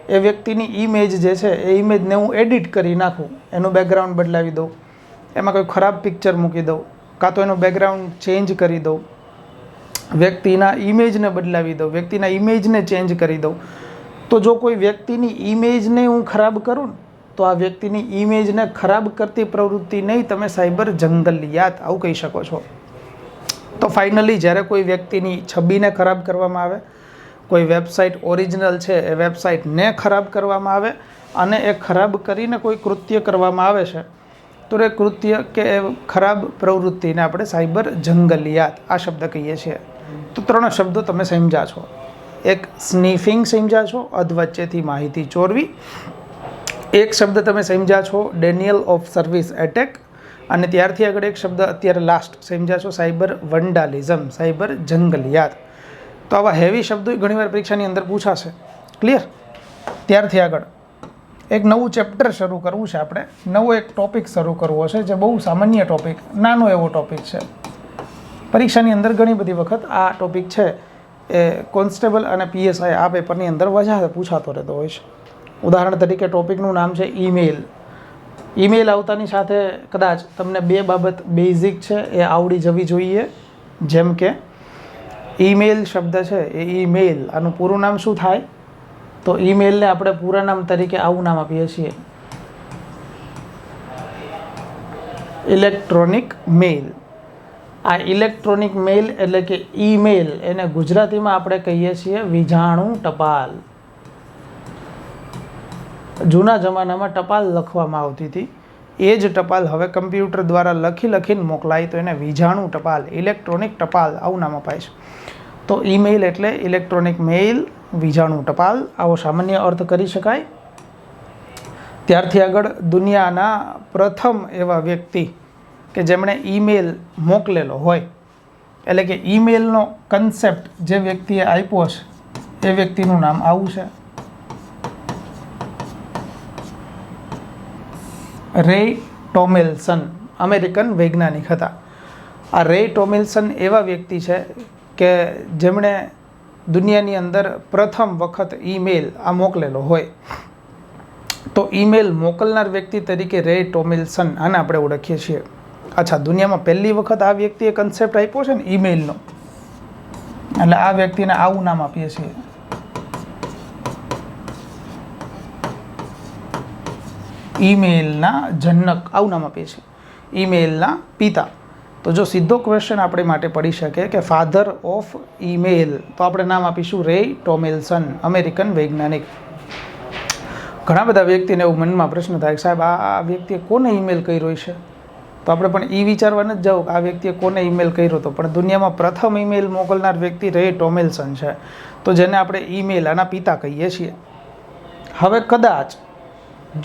એ વ્યક્તિની ઇમેજ જે છે એ ઇમેજને હું એડિટ કરી નાખું, એનું બેકગ્રાઉન્ડ બદલાવી દઉં, એમાં કોઈ ખરાબ પિક્ચર મૂકી દઉં, કાં તો એનું બેકગ્રાઉન્ડ ચેન્જ કરી દઉં, વ્યક્તિના ઇમેજને બદલાવી દઉં, વ્યક્તિના ઇમેજને ચેન્જ કરી દઉં. તો જો કોઈ વ્યક્તિની ઇમેજને હું ખરાબ કરું ને તો આ વ્યક્તિની ઇમેજને ખરાબ કરતી પ્રવૃત્તિ નહીં તમે સાયબર જંગલિયાત આવું કહી શકો છો. તો ફાઇનલી જ્યારે કોઈ વ્યક્તિની છબીને ખરાબ કરવામાં આવે, કોઈ વેબસાઇટ ઓરિજિનલ છે એ વેબસાઇટને ખરાબ કરવામાં આવે અને એ ખરાબ કરીને કોઈ કૃત્ય કરવામાં આવે છે તો એ કૃત્ય કે એ ખરાબ પ્રવૃત્તિને આપણે સાયબર જંગલિયાત આ શબ્દ કહીએ છીએ. તો 3 શબ્દો તમે સમજ્યા છો. એક સ્નીફિંગ સમજ્યા છો, અધવચ્ચેથી માહિતી ચોરવી. એક શબ્દ તમે સમજ્યા છો ડેનિયલ ઓફ સર્વિસ એટેક, અને ત્યારથી આગળ એક શબ્દ અત્યારે લાસ્ટ સમજ્યા છો સાયબર વંડાલિઝમ, સાયબર જંગલિયાત. તો આવા હેવી શબ્દો ઘણીવાર પરીક્ષાની અંદર પૂછાશે. ક્લિયર? ત્યારથી આગળ એક નવું ચેપ્ટર શરૂ કરવું છે આપણે, નવો એક ટૉપિક શરૂ કરવો છે જે બહુ સામાન્ય ટૉપિક, નાનો એવો ટૉપિક છે. પરીક્ષાની અંદર ઘણી બધી વખત આ ટૉપિક છે એ કોન્સ્ટેબલ અને PSI આ પેપરની અંદર વધારે પૂછાતો રહેતો હોય છે. ઉદાહરણ તરીકે ટૉપિકનું નામ છે ઈમેલ. ઈમેલ આવતાની સાથે કદાચ તમને 2 બાબત બેઝિક છે એ આવડી જવી જોઈએ. જેમ કે ઈમેલ શબ્દ છે એ ઈમેલ, આનું પૂરું નામ શું થાય? તો ઈમેલને આપણે પૂરા નામ તરીકે આવું નામ આપીએ છીએ, ઇલેક્ટ્રોનિક મેલ. આ ઇલેક્ટ્રોનિક મેલ એટલે કે ઈમેલ એને ગુજરાતીમાં આપણે કહીએ છીએ વીજાણુ ટપાલ. જૂના જમાનામાં ટપાલ લખવામાં આવતી હતી, એ જ ટપાલ હવે કમ્પ્યુટર દ્વારા લખીને મોકલાય તો એને વીજાણુ ટપાલ, ઇલેક્ટ્રોનિક ટપાલ આવું નામ અપાય છે. તો ઈમેલ એટલે ઇલેક્ટ્રોનિક મેઇલ, વીજાણુ ટપાલ આવો સામાન્ય અર્થ કરી શકાય. ત્યારથી આગળ દુનિયાના પ્રથમ એવા વ્યક્તિ કે જેમણે ઈમેલ મોકલેલો હોય, એટલે કે ઈમેલનો કન્સેપ્ટ જે વ્યક્તિએ આપ્યો છે એ વ્યક્તિનું નામ આવું છે, રે ટોમિલ્સન. અમેરિકન વૈજ્ઞાનિક હતા. આ રે ટોમિલ્સન એવા વ્યક્તિ છે કે જેમણે દુનિયાની અંદર પ્રથમ વખત ઈમેલ આ મોકલેલો હોય. તો ઈમેલ મોકલનાર વ્યક્તિ તરીકે રે ટોમિલ્સન આને આપણે ઓળખીએ છીએ. અચ્છા, દુનિયામાં પહેલી વખત આ વ્યક્તિએ કન્સેપ્ટ આપ્યો છે ને ઈમેલનો, એટલે આ વ્યક્તિને આવું નામ આપીએ છીએ, ઈમેલના જનક આવું નામ આપીએ છીએ, ઈમેલના પિતા. તો જો સીધો ક્વેશ્ચન આપણે માટે પડી શકે કે ફાધર ઓફ ઈમેલ, તો આપણે નામ આપીશું રે ટોમિલ્સન, અમેરિકન વૈજ્ઞાનિક. ઘણા બધા વ્યક્તિને એવું મનમાં પ્રશ્ન થાય કે સાહેબ આ વ્યક્તિએ કોને ઈમેલ કર્યો છે? તો આપણે પણ એ વિચારવા નથી જવું કે આ વ્યક્તિએ કોને ઈમેલ કર્યો હતો, પણ દુનિયામાં પ્રથમ ઈમેલ મોકલનાર વ્યક્તિ રે ટોમિલ્સન છે, તો જેને આપણે ઈમેલ આના પિતા કહીએ છીએ. હવે કદાચ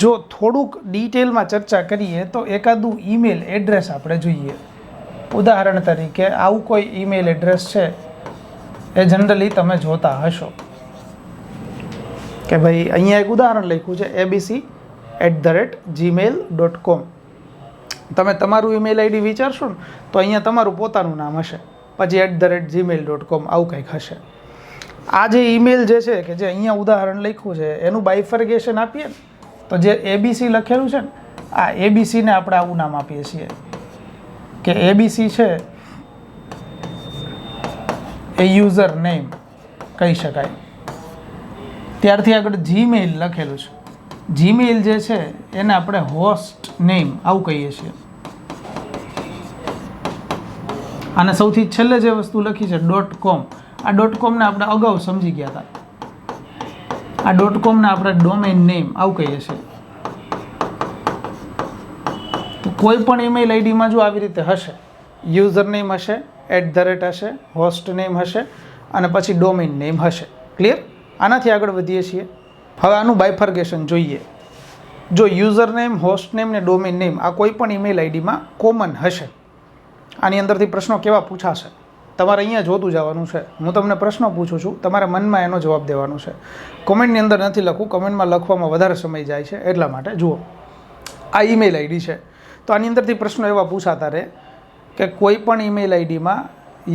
જો થોડુંક ડિટેલમાં ચર્ચા કરીએ તો એકાદું ઈમેલ એડ્રેસ આપણે જોઈએ. ઉદાહરણ તરીકે આવું કોઈ ઈમેલ એડ્રેસ છે એ જનરલી તમે જોતા હશો કે ભાઈ અહીંયા એક ઉદાહરણ લખ્યું છે abc@gmail.com. તમે તમારું ઈમેલ આઈડી વિચારશો ને તો અહીંયા તમારું પોતાનું નામ હશે, પછી @gmail.com આવું કંઈક હશે. આ જે ઈમેલ જે છે કે જે અહીંયા ઉદાહરણ લખ્યું છે એનું બાયફર્ગેશન આપીએ ને તો જે ABC લખેલું છે ને આ ABCને આપણે આવું નામ આપીએ છીએ કે ABC છે એ યુઝર નેમ કહી શકાય. ત્યારથી આગળ જીમેલ લખેલું છે, જીમેલ જે છે એને આપણે હોસ્ટ નેમ આવું કહીએ છીએ. અને સૌથી છેલ્લે જે વસ્તુ લખી છે .com, આ .comને આપણે અગાઉ સમજી ગયા હતા. આ .comને આપણે ડોમેન નેમ આવું કહીએ છીએ. તો કોઈ પણ ઈમેલ આઈડીમાં જો આવી રીતે હશે, યુઝર નેમ હશે, @ હશે, હોસ્ટ નેમ હશે અને પછી ડોમેન નેમ હશે. ક્લિયર? આનાથી આગળ વધીએ છીએ. હવે આનું બાયફર્ગેશન જોઈએ. જો યુઝર નેમ, હોસ્ટ નેમ ને ડોમેન નેમ આ કોઈ પણ ઈમેલ આઈડીમાં કોમન હશે, આની અંદરથી પ્રશ્નો કેવા પૂછાશે તમારે અહીંયા જોતું જવાનું છે. હું તમને પ્રશ્ન પૂછું છું, તમારે મનમાં એનો જવાબ દેવાનો છે. કોમેન્ટની અંદર નથી લખવું, કમેન્ટમાં લખવામાં વધારે સમય જાય છે, એટલા માટે જુઓ આ ઈમેલ આઈડી છે. તો આની અંદરથી પ્રશ્નો એવા પૂછાતા રહે કે કોઈ પણ ઈમેલ આઈડીમાં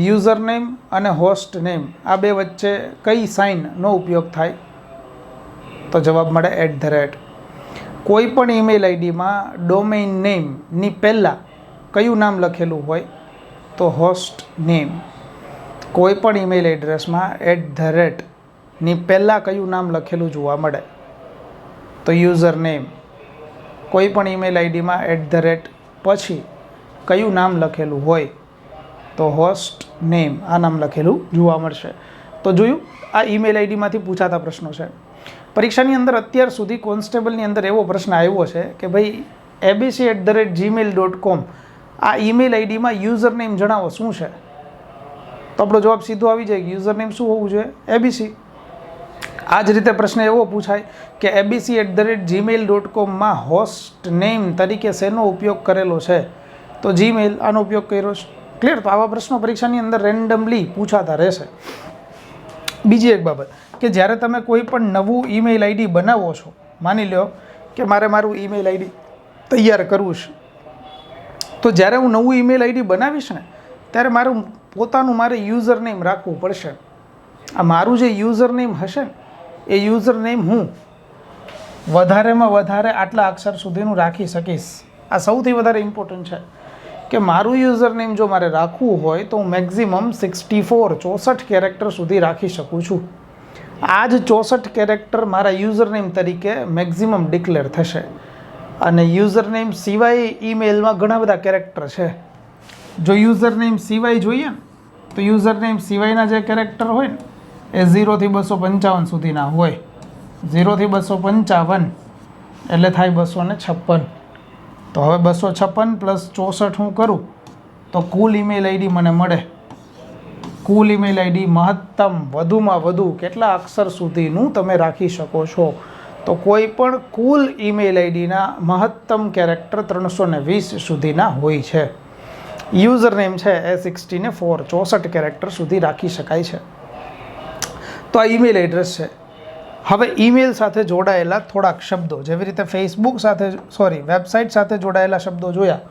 યુઝર નેમ અને હોસ્ટ નેમ આ બે વચ્ચે કઈ સાઇનનો ઉપયોગ થાય? તો જવાબ મળે @ કોઈ પણ ઈમેલ આઈડીમાં ડોમેઇન નેમની પહેલાં કયું નામ લખેલું હોય? તો હોસ્ટ નેમ. કોઈ પણ ઈમેલ એડ્રેસમાં @ ની પહેલાં કયું નામ લખેલું જોવા મળે? તો યુઝર નેમ. કોઈ પણ ઈમેલ આઈડીમાં @ પછી કયું નામ લખેલું હોય? તો હોસ્ટ નેમ. આ નામ લખેલું જોવા મળશે. તો જોયું, આ ઈમેલ આઈડીમાંથી પૂછાતા પ્રશ્નો છે. પરીક્ષાની અંદર અત્યાર સુધી કોન્સ્ટેબલની અંદર એવો પ્રશ્ન આવ્યો છે કે ભાઈ abc@gmail.com આ ઈમેલ આઈડીમાં યુઝર નેમ જણાવો શું છે? તો આપણો જવાબ સીધો આવી જાય કે યુઝર નેમ શું હોવું જોઈએ? abc. આ જ રીતે પ્રશ્ન એવો પૂછાય કે abc@gmail.com હોસ્ટ નેમ તરીકે શેનો ઉપયોગ કરેલો છે? તો જીમેલ આનો ઉપયોગ કર્યો છે. ક્લિયર? તો આવા પ્રશ્નો પરીક્ષાની અંદર રેન્ડમલી પૂછાતા રહેશે. બીજી એક બાબત કે જ્યારે તમે કોઈ પણ નવું ઈમેલ આઈડી બનાવો છો, માની લો કે મારે મારું ઈમેલ આઈડી તૈયાર કરવું છે, તો જ્યારે હું નવું ઈમેલ આઈડી બનાવીશ ને ત્યારે મારું પોતાનું યુઝર નેમ રાખવું પડશે. આ મારું જે યુઝર નેમ હશે ને એ યુઝર નેમ હું વધારેમાં વધારે આટલા અક્ષર સુધીનું રાખી શકીશ. આ સૌથી વધારે ઇમ્પોર્ટન્ટ છે કે મારું યુઝર નેમ જો મારે રાખવું હોય તો હું મેક્ઝિમમ 64 કેરેક્ટર સુધી રાખી શકું છું. આ જ 64 કેરેક્ટર મારા યુઝર નેમ તરીકે મેક્ઝિમમ ડિક્લેર થશે. અને યુઝર નેમ સિવાય ઈમેલમાં ઘણા બધા કેરેક્ટર છે. જો યુઝર નેમ સિવાય જોઈએ ને તો યુઝર નેમ સિવાયના જે કેરેક્ટર હોય ને એ 0 થી 255 સુધીના હોય. 0 થી 255 એટલે થાય 256. તો હવે 256 + 64 હું કરું તો કુલ ઈમેલ આઈડી મને મળે. કુલ ઈમેલ આઈડી મહત્તમ વધુમાં વધુ કેટલા અક્ષર સુધીનું તમે રાખી શકો છો? તો કોઈ પણ કુલ ઈમેલ આઈડીના મહત્તમ કેરેક્ટર 320 સુધીના હોય છે. યુઝર નેમ છે એ 64 કેરેક્ટર સુધી રાખી શકાય છે. તો આ ઈમેલ એડ્રેસ છે. હવે ઈમેલ સાથે જોડાયેલા થોડાક શબ્દો, જેવી રીતે વેબસાઇટ સાથે જોડાયેલા શબ્દો જોયા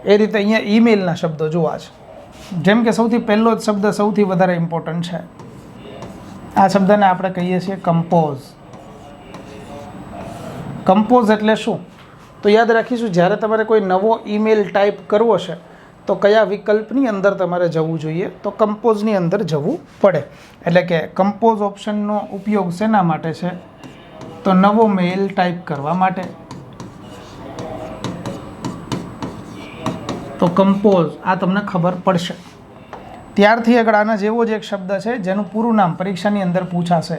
એ રીતે અહીંયા ઈમેલના શબ્દો જોવા છે. જેમ કે સૌથી પહેલો જ શબ્દ સૌથી વધારે ઇમ્પોર્ટન્ટ છે. આ શબ્દને આપણે કહીએ છીએ કમ્પોઝ. કમ્પોઝ એટલે શું? તો યાદ રાખીશું, જ્યારે તમારે કોઈ નવો ઈમેલ ટાઈપ કરવો છે તો કયા વિકલ્પની અંદર તમારે જવું જોઈએ? તો કમ્પોઝની અંદર જવું પડે. એટલે કે કમ્પોઝ ઓપ્શનનો ઉપયોગ શેના માટે છે? તો નવો મેલ ટાઈપ કરવા માટે. તો કમ્પોઝ આ તમને ખબર પડશે. ત્યારથી આગળ આના જેવો જ એક શબ્દ છે જેનું પૂરું નામ પરીક્ષાની અંદર પૂછાશે.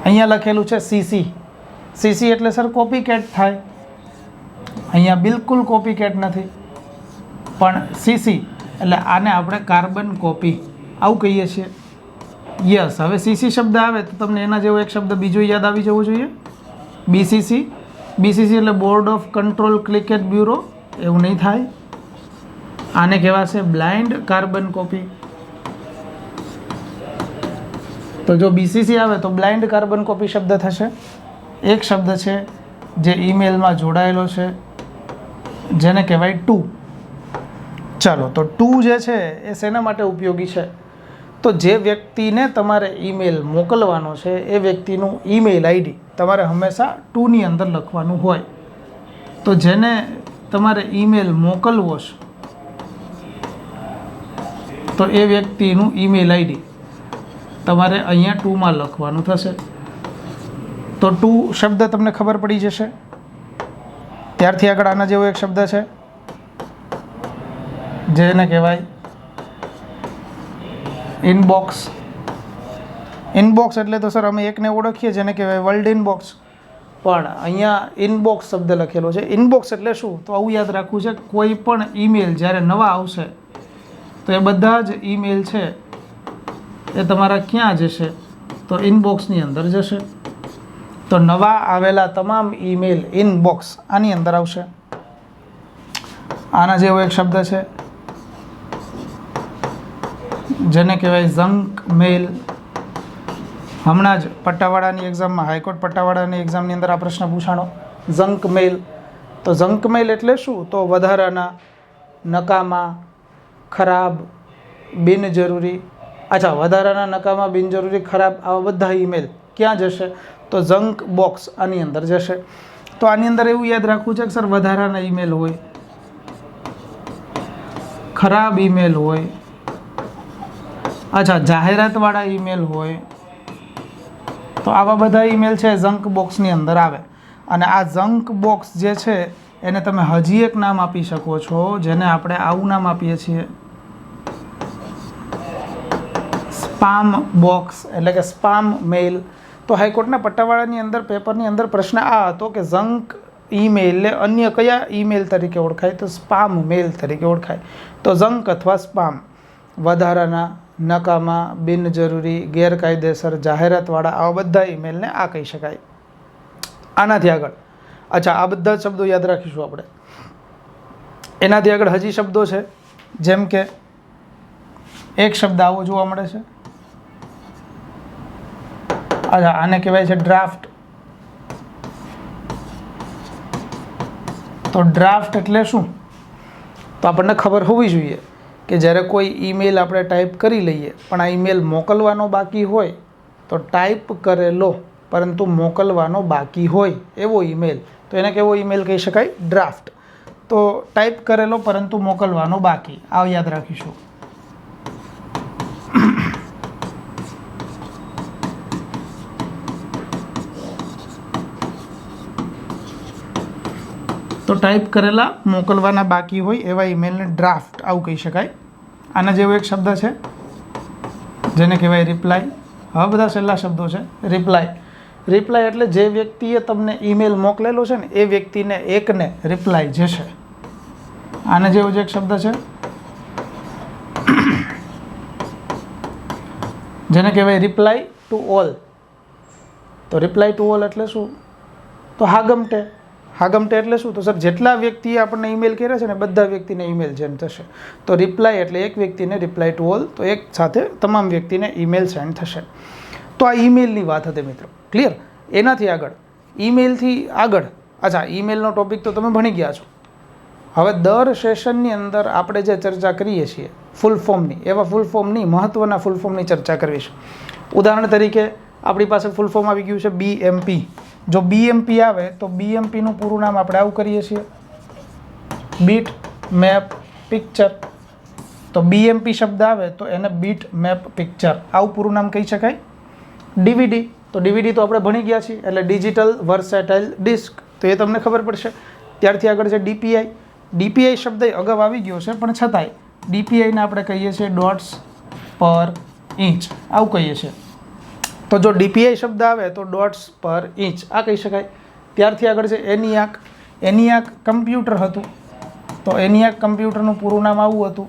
અહીંયા લખેલું છે સીસી. સીસી એટલે સર કોપી કેટ થાય. અહીંયા બિલકુલ કોપી કેટ નથી, પણ સીસી એટલે આને આપણે કાર્બન કોપી આવું કહીએ છીએ. યસ, હવે સીસી શબ્દ આવે તો તમને એના જેવો એક શબ્દ બીજો યાદ આવી જવો જોઈએ, બીસીસી. બીસીસી એટલે board of control cricket bureau, એવું નહીં થાય. આને કહેવાશે બ્લાઇન્ડ કાર્બન કોપી. તો જો બીસીસી આવે તો બ્લાઇન્ડ કાર્બન કોપી શબ્દ થશે. એક શબ્દ છે જે ઈમેલમાં જોડાયેલો છે જેને કહેવાય ટુ. ચાલો, તો ટુ જે છે એ શેના માટે ઉપયોગી છે? તો જે વ્યક્તિને તમારે ઈમેલ મોકલવાનો છે એ વ્યક્તિનું ઈમેલ આઈડી તમારે હંમેશા ટુની અંદર લખવાનું હોય. તો જેને તમારે ઈમેલ મોકલવો છે તો એ વ્યક્તિનું ઈમેલ આઈડી તમારે અહીંયા ટુમાં લખવાનું થશે. તો ટુ શબ્દ તમને ખબર પડી જશે. ત્યારથી આગળ આના જેવો એક શબ્દ છે જેને કહેવાય ઇનબોક્સ. ઇનબોક્સ એટલે તો સર અમે એકને ઓળખીએ જેને કહેવાય વર્લ્ડ ઇનબોક્સ, પણ અહીંયા ઇનબોક્સ શબ્દ લખેલો છે. ઇનબોક્સ એટલે શું? તો આવું યાદ રાખવું છે, કોઈ પણ ઈમેલ જ્યારે નવા આવશે તો એ બધા જ ઈમેલ છે એ તમારા ક્યાં જશે? તો ઇનબોક્સની અંદર જશે. તો નવા આવેલા તમામ ઈમેલ ઇનબોક્સ આની અંદર આવશે. આના જેવો એક શબ્દ છે જેને કહેવાય જંક મેલ. હમણાં જ પટ્ટાવાળાની એક્ઝામમાં, હાઈકોર્ટ પટ્ટાવાળાની એક્ઝામની અંદર આ પ્રશ્ન પૂછાણો, જંક મેલ. તો જંક મેલ એટલે શું? તો વધારાના, નકામા, ખરાબ, બિનજરૂરી. અચ્છા, વધારાના, નકામા, બિનજરૂરી, ખરાબ આવા બધા ઈમેલ ક્યાં જશે? તો જંક બોક્સ આની અંદર જશે. તો આની અંદર એવું યાદ રાખવું છે કે સર વધારાના ઈમેલ હોય, ખરાબ ઈમેલ હોય, અચ્છા જાહેરાતવાળા ઈમેલ હોય, તો આવા બધા ઈમેલ છે જંક બોક્સની અંદર આવે. અને આ જંક બોક્સ જે છે એને તમે હજી એક નામ આપી શકો છો, જેને આપણે આવું નામ આપીએ છીએ સ્પામ બોક્સ, એટલે કે સ્પામ મેલ. તો હાઈકોર્ટના પટ્ટાવાળાની અંદર પેપરની અંદર પ્રશ્ન આ હતો કે જંક ઈમેલને અન્ય કયા ઈમેલ તરીકે ઓળખાય? તો સ્પામ મેલ તરીકે ઓળખાય. તો જંક અથવા સ્પામ વધારાના, નકામા, બિનજરૂરી, ગેરકાયદેસર, જાહેરાતવાળા આવા બધા ઈમેલને આ કહી શકાય. આનાથી આગળ, અચ્છા આ બધા શબ્દો યાદ રાખીશું આપણે. એનાથી આગળ હજી શબ્દો છે, જેમ કે એક શબ્દ આવો જોવા મળે છે. અચ્છા, આને કહેવાય છે ડ્રાફ્ટ. તો ડ્રાફ્ટ એટલે શું? તો આપણને ખબર હોવી જોઈએ કે જ્યારે કોઈ ઈમેલ આપણે ટાઈપ કરી લઈએ પણ આ ઈમેલ મોકલવાનો બાકી હોય, તો ટાઈપ કરેલો પરંતુ મોકલવાનો બાકી હોય એવો ઈમેલ, તો એને કેવો ઈમેલ કહી શકાય? ડ્રાફ્ટ. તો ટાઈપ કરેલો પરંતુ મોકલવાનો બાકી, આ યાદ રાખીશું. તો ટાઈપ કરેલા મોકલવાના બાકી હોય એવા ઈમેલને ડ્રાફ્ટ આવું કહી શકાય. આના જેવો એક શબ્દ છે જેને કહેવાય રિપ્લાય. હવે બધા છેલ્લા શબ્દો છે. રિપ્લાય. રિપ્લાય એટલે જે વ્યક્તિએ તમને ઈમેલ મોકલેલો છે ને એ વ્યક્તિને એકને રિપ્લાય જશે. આના જેવો જ એક શબ્દ છે જેને કહેવાય રિપ્લાય ટુ ઓલ. તો રિપ્લાય ટુ ઓલ એટલે શું? તો હાગમટે. હાગમટે એટલે શું? તો સર જેટલા વ્યક્તિએ આપણને ઈમેલ કર્યા છે ને બધા વ્યક્તિને ઈમેલ સેન્ડ થશે. તો રિપ્લાય એટલે એક વ્યક્તિને, રિપ્લાય ટુ ઓલ તો એક સાથે તમામ વ્યક્તિને ઈમેલ સેન્ડ થશે. તો આ ઈમેલની વાત હતી મિત્રો, ક્લિયર? એનાથી આગળ, ઈમેલથી આગળ, અચ્છા ઈમેલનો ટોપિક તો તમે ભણી ગયા છો. હવે દર સેશનની અંદર આપણે જે ચર્ચા કરીએ છીએ ફૂલ ફોર્મની, એવા ફૂલ ફોર્મની, મહત્ત્વના ફૂલ ફોર્મની ચર્ચા કરવીશું. ઉદાહરણ તરીકે આપણી પાસે ફૂલ ફોર્મ આવી ગયું છે BMP. જો BMP આવે તો BMPનું પૂરું નામ આપણે આવું કરીએ છીએ, બીટ મેપ પિક્ચર. તો BMP શબ્દ આવે તો એને બીટ મેપ પિક્ચર આવું પૂરું નામ કહી શકાય. DVD. તો DVD તો આપણે ભણી ગયા છીએ, એટલે ડિજિટલ વર્સેટાઇલ ડિસ્ક, તો એ તમને ખબર પડશે. ત્યારથી આગળ છે DPI. DPI શબ્દ અગાઉ આવી ગયો છે પણ છતાંય DPIને આપણે કહીએ છીએ ડોટ્સ પર ઇંચ, આવું કહીએ છીએ. તો જો DPI શબ્દ આવે તો ડોટ્સ પર ઇંચ આ કહી શકાય. ત્યારથી આગળ છે ENIAC. ENIAC કમ્પ્યુટર હતું, તો ENIAC કમ્પ્યુટરનું પૂરું નામ આવું હતું,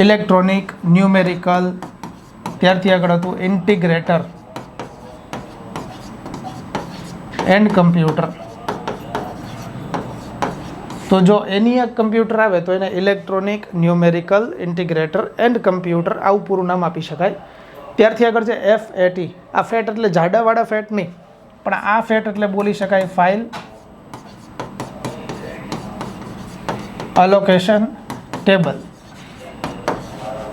ઇલેક્ટ્રોનિક ન્યુમેરિકલ. ત્યારથી આગળ હતું ઇન્ટિગ્રેટર એન્ડ કમ્પ્યુટર. તો જો ENIAC કમ્પ્યુટર આવે તો એને electronic numerical integrator and computer આવું પૂરું નામ આપી શકાય. ત્યારથી આગળ છે FAT. આ ફેટ એટલે જાડાવાળા ફેટ નહીં, પણ આ ફેટ એટલે બોલી શકાય ફાઇલ અલોકેશન ટેબલ.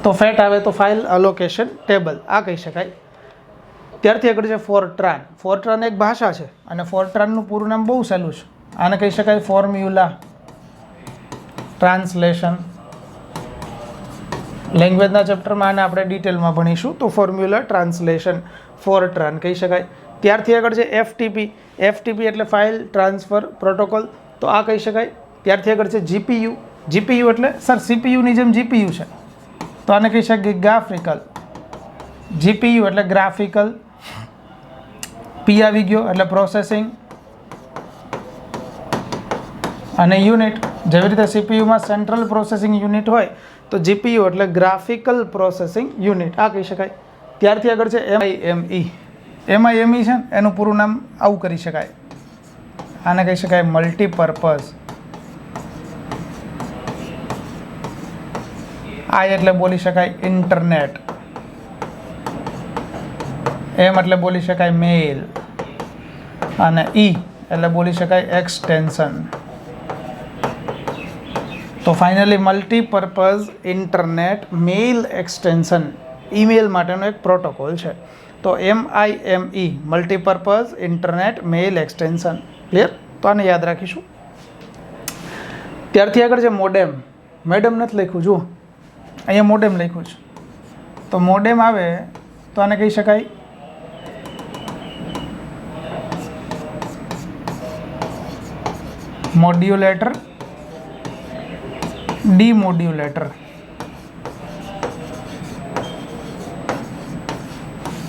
તો ફેટ આવે તો ફાઇલ અલોકેશન ટેબલ આ કહી શકાય. ત્યારથી આગળ છે ફોરટ્રાન. ફોરટ્રાન એક ભાષા છે અને ફોરટ્રાનનું પૂરું નામ બહુ સહેલું છે, આને કહી શકાય ફોર્મ્યુલા ટ્રાન્સલેશન. લેંગ્વેજના ચેપ્ટરમાં આને આપણે ડિટેલમાં ભણીશું, તો ફોર્મ્યુલા ટ્રાન્સલેશન ફોરટ્રાન કહી શકાય. ત્યારથી આગળ છે FTP. FTP એટલે ફાઇલ ટ્રાન્સફર પ્રોટોકોલ, તો આ કહી શકાય. ત્યારથી આગળ છે GPU. GPU એટલે સર CPUની જેમ GPU છે, તો આને કહી શકીએ ગ્રાફિકલ. GPU એટલે ગ્રાફિકલ. P આવી ગયો એટલે પ્રોસેસિંગ અને યુનિટ. જેવી રીતે CPUમાં સેન્ટ્રલ પ્રોસેસિંગ યુનિટ હોય તો GPU એટલે ગ્રાફિકલ પ્રોસેસિંગ યુનિટ આ કહી શકાય. ત્યારથી આગળ છે MIME. MIME છે ને એનું પૂરું નામ આવું કરી શકાય, આને કહી શકાય મલ્ટીપર્પઝ આઈ એટલે બોલી શકાય ઇન્ટરનેટ, એમ એટલે બોલી શકાય મેલ, અને ઈ એટલે બોલી શકાય એક્સટેન્શન. તો ફાઇનલી મલ્ટીપર્પઝ ઇન્ટરનેટ મેલ એક્સટેન્શન ઈમેલ માટેનો એક પ્રોટોકોલ છે. તો MIME મલ્ટીપર્પઝ ઇન્ટરનેટ મેલ એક્સટેન્શન. ક્લિયર? તો આને યાદ રાખીશું. ત્યારથી આગળ છે મોડેમ. મેડમ નથી લખ્યું, જુઓ અહીંયા મોડેમ લખ્યું છે. તો મોડેમ આવે તો આને કહી શકાય મોડ્યુલેટર, ડીમોડ્યુલેટર.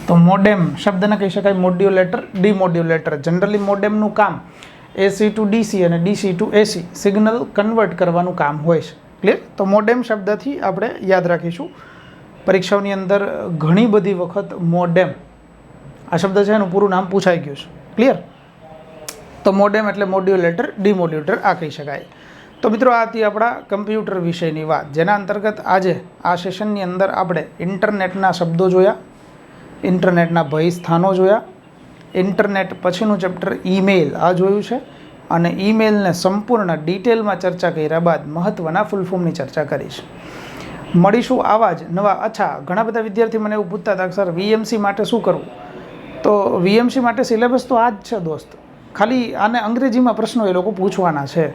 તો મોડેમ શબ્દને કહી શકાય મોડ્યુલેટર, ડીમોડ્યુલેટર. જનરલી મોડેમનું કામ AC ટુ DC અને DC to AC signal convert કરવાનું કામ હોય છે. ક્લિયર? તો મોડેમ શબ્દથી આપણે યાદ રાખીશું. પરીક્ષાઓની અંદર ઘણી બધી વખત મોડેમ આ શબ્દ છે એનું પૂરું નામ પૂછાઈ ગયું છે. ક્લિયર? તો મોડેમ એટલે મોડ્યુલેટર, ડીમોડ્યુલેટર આ કહી શકાય. તો મિત્રો આ હતી આપણા કમ્પ્યુટર વિષયની વાત, જેના અંતર્ગત આજે આ સેશનની અંદર આપણે ઇન્ટરનેટના શબ્દો જોયા, ઇન્ટરનેટના ભય સ્થાનો જોયા, ઇન્ટરનેટ પછીનું ચેપ્ટર ઈમેલ આ જોયું છે, અને ઈમેલને સંપૂર્ણ ડિટેલમાં ચર્ચા કર્યા બાદ મહત્ત્વના ફૂલ ફોર્મની ચર્ચા કરીશ. મળીશું આવા જ નવા. અચ્છા, ઘણા બધા વિદ્યાર્થી મને એવું પૂછતા હતા કે સર VMC માટે શું કરવું? તો VMC માટે સિલેબસ તો આ જ છે દોસ્ત, ખાલી આને અંગ્રેજીમાં પ્રશ્નો એ લોકો પૂછવાના છે.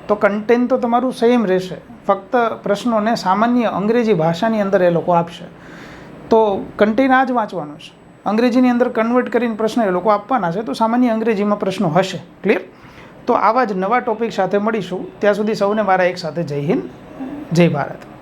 તો કન્ટેન્ટ તો તમારું સેમ રહેશે, ફક્ત પ્રશ્નોને સામાન્ય અંગ્રેજી ભાષાની અંદર એ લોકો આપશે. તો કન્ટેન્ટ આ જ વાંચવાનું છે, અંગ્રેજીની અંદર કન્વર્ટ કરીને પ્રશ્ન એ લોકો આપવાના છે. તો સામાન્ય અંગ્રેજીમાં પ્રશ્નો હશે. ક્લિયર? તો આવા જ નવા ટોપિક સાથે મળીશું. ત્યાં સુધી સૌને મારા એક સાથે જય હિન્દ, જય ભારત.